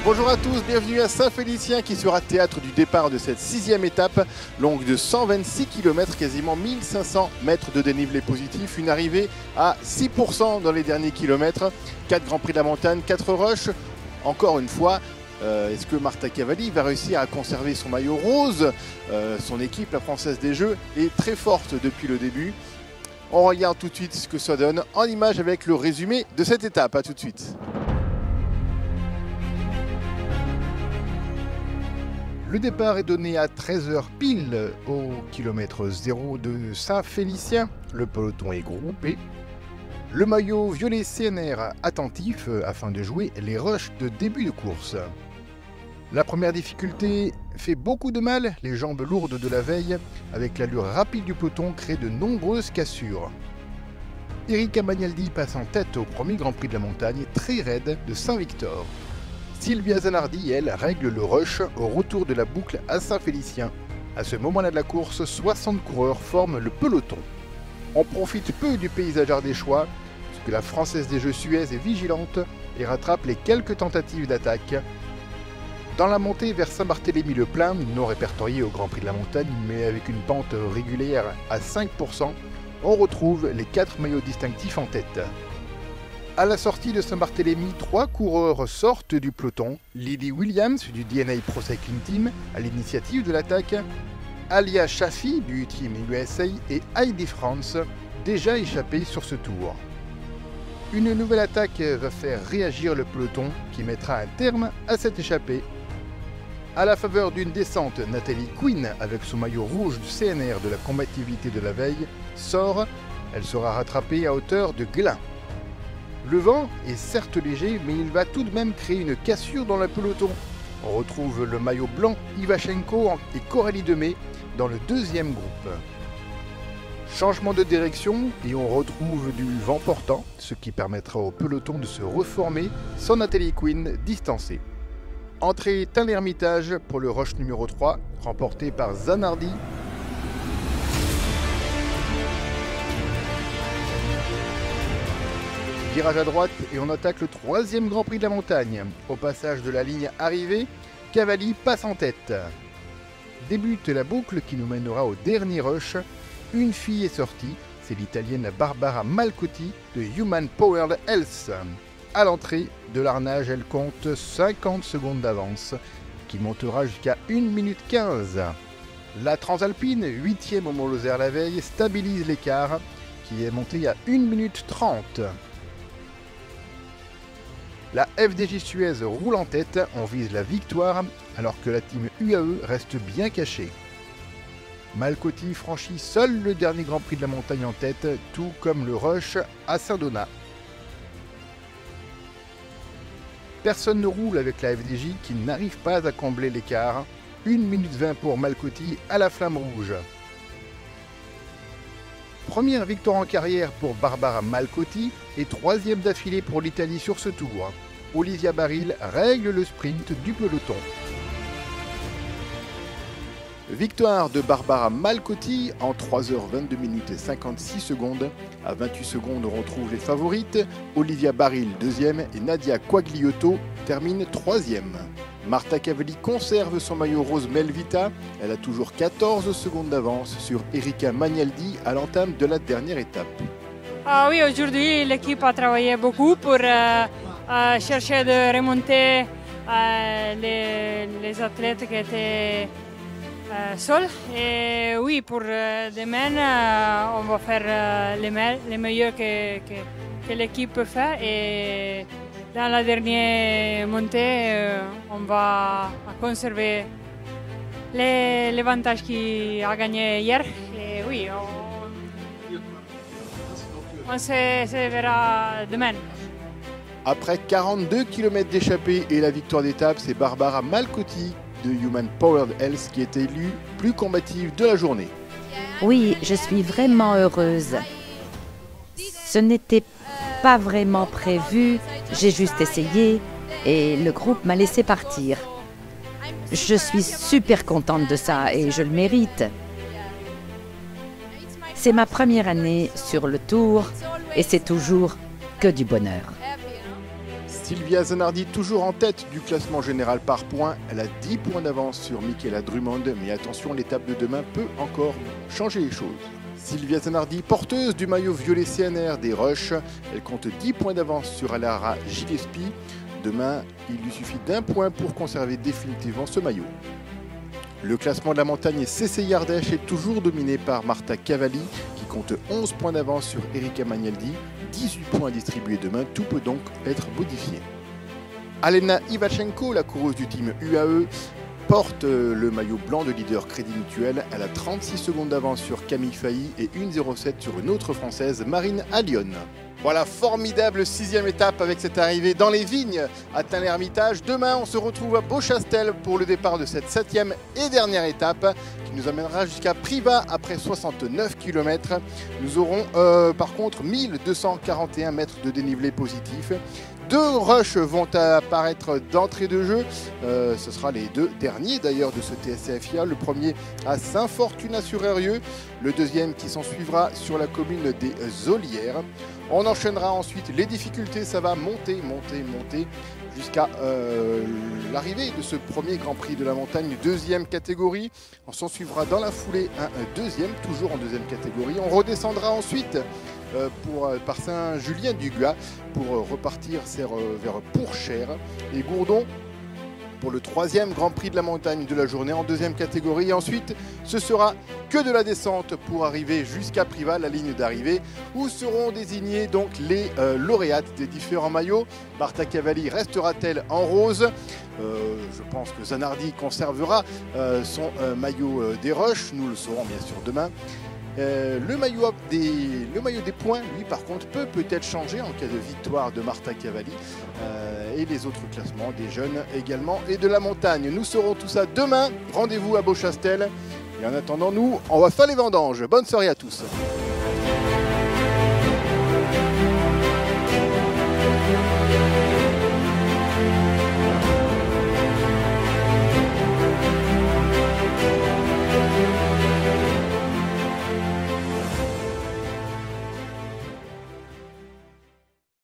Bonjour à tous, bienvenue à Saint-Félicien qui sera théâtre du départ de cette 6e étape, longue de 126 km, quasiment 1500 mètres de dénivelé positif, une arrivée à 6% dans les derniers kilomètres, 4 Grands Prix de la montagne, 4 rushs. Encore une fois, est-ce que Marta Cavalli va réussir à conserver son maillot rose? Son équipe, la Française des Jeux, est très forte depuis le début. On regarde tout de suite ce que ça donne en image avec le résumé de cette étape. A tout de suite. Le départ est donné à 13h pile au kilomètre 0 de Saint-Félicien. Le peloton est groupé. Le maillot violet CNR attentif afin de jouer les rushs de début de course. La première difficulté fait beaucoup de mal. Les jambes lourdes de la veille avec l'allure rapide du peloton créent de nombreuses cassures. Erika Magnaldi passe en tête au premier Grand Prix de la montagne très raide de Saint-Victor. Silvia Zanardi, elle, règle le rush au retour de la boucle à Saint-Félicien. À ce moment-là de la course, 60 coureurs forment le peloton. On profite peu du paysage ardéchois, puisque la Française des Jeux Suez est vigilante et rattrape les quelques tentatives d'attaque. Dans la montée vers Saint-Barthélemy-le-Plain, non répertorié au Grand Prix de la montagne, mais avec une pente régulière à 5%, on retrouve les 4 maillots distinctifs en tête. À la sortie de Saint-Barthélemy, 3 coureurs sortent du peloton. Lily Williams du DNA Pro Cycling Team à l'initiative de l'attaque, Alia Shafi du Team USA et Heidi France, déjà échappés sur ce tour. Une nouvelle attaque va faire réagir le peloton qui mettra un terme à cette échappée. À la faveur d'une descente, Nathalie Quinn, avec son maillot rouge du CNR de la combativité de la veille, sort. Elle sera rattrapée à hauteur de Glin. Le vent est certes léger, mais il va tout de même créer une cassure dans le peloton. On retrouve le maillot blanc Ivashenko et Coralie Demey dans le deuxième groupe. Changement de direction et on retrouve du vent portant, ce qui permettra au peloton de se reformer sans Nathalie Quinn distancée. Entrée à l'Ermitage pour le rush numéro 3, remporté par Zanardi. Virage à droite et on attaque le 3e Grand Prix de la montagne. Au passage de la ligne arrivée, Cavalli passe en tête. Débute la boucle qui nous mènera au dernier rush. Une fille est sortie, c'est l'italienne Barbara Malcotti de Human Powered Health. À l'entrée de l'arnage, elle compte 50 secondes d'avance, qui montera jusqu'à 1 minute 15. La Transalpine, 8e au Mont-Lozère la veille, stabilise l'écart, qui est monté à 1 minute 30. La FDJ Suez roule en tête, on vise la victoire, alors que la team UAE reste bien cachée. Malcotti franchit seul le dernier Grand Prix de la montagne en tête, tout comme le rush à Saint-Donat. Personne ne roule avec la FDJ qui n'arrive pas à combler l'écart. 1 minute 20 pour Malcotti à la flamme rouge. Première victoire en carrière pour Barbara Malcotti et 3e d'affilée pour l'Italie sur ce tour. Olivia Baril règle le sprint du peloton. Victoire de Barbara Malcotti en 3h22 minutes et 56 secondes. À 28 secondes, on retrouve les favorites. Olivia Baril 2e et Nadia Quagliotto termine 3e. Marta Cavalli conserve son maillot rose Melvita. Elle a toujours 14 secondes d'avance sur Erika Magnaldi à l'entame de la dernière étape. Oui, aujourd'hui l'équipe a travaillé beaucoup pour chercher de remonter les athlètes qui étaient seuls. Et oui, pour demain, on va faire les meilleurs que l'équipe peut faire. Et dans la dernière montée, on va conserver l'avantage qu'il a gagné hier. Et oui, on se verra demain. Après 42 km d'échappée et la victoire d'étape, c'est Barbara Malcotti de Human Powered Health qui est élue plus combative de la journée. Oui, je suis vraiment heureuse. Ce n'était pas vraiment prévu, j'ai juste essayé et le groupe m'a laissé partir. Je suis super contente de ça et je le mérite. C'est ma première année sur le tour et c'est toujours que du bonheur. Sylvia Zanardi toujours en tête du classement général par points. Elle a 10 points d'avance sur Michaela Drummond, mais attention, l'étape de demain peut encore changer les choses. Sylvia Zanardi, porteuse du maillot violet CNR des Rush, elle compte 10 points d'avance sur Alara Gillespie. Demain, il lui suffit d'1 point pour conserver définitivement ce maillot. Le classement de la montagne CCI Ardèche est toujours dominé par Marta Cavalli qui compte 11 points d'avance sur Erika Magnaldi, 18 points distribués demain, tout peut donc être modifié. Alena Ivachenko, la coureuse du team UAE, porte le maillot blanc de leader Crédit Mutuel. Elle a 36 secondes d'avance sur Camille Failly et 1,07 sur une autre française, Marine Allion. Voilà, formidable 6e étape avec cette arrivée dans les vignes à Tain-l'Hermitage. Demain, on se retrouve à Beauchastel pour le départ de cette 7e et dernière étape qui nous amènera jusqu'à Privas après 69 km. Nous aurons par contre 1241 mètres de dénivelé positif. 2 rushs vont apparaître d'entrée de jeu. Ce sera les 2 derniers d'ailleurs de ce TSCFIA. Le premier à Saint-Fortuna-sur-Eyrieux, le deuxième qui s'en suivra sur la commune des Olières. On enchaînera ensuite les difficultés, ça va monter jusqu'à l'arrivée de ce premier Grand Prix de la montagne, 2e catégorie. On s'en suivra dans la foulée un deuxième, toujours en 2e catégorie. On redescendra ensuite par Saint-Julien-du-Gua pour repartir vers Pourchère et Gourdon pour le 3e Grand Prix de la montagne de la journée en 2e catégorie. Et ensuite, ce sera que de la descente pour arriver jusqu'à Privas, la ligne d'arrivée, où seront désignés donc les lauréates des différents maillots. Marta Cavalli restera-t-elle en rose? Je pense que Zanardi conservera son maillot des Rush. Nous le saurons bien sûr demain. Le maillot des points, lui, par contre, peut-être changer en cas de victoire de Marta Cavalli et les autres classements des jeunes également et de la montagne. Nous saurons tout ça demain. Rendez-vous à Beauchastel. Et en attendant, nous, on va faire les vendanges. Bonne soirée à tous.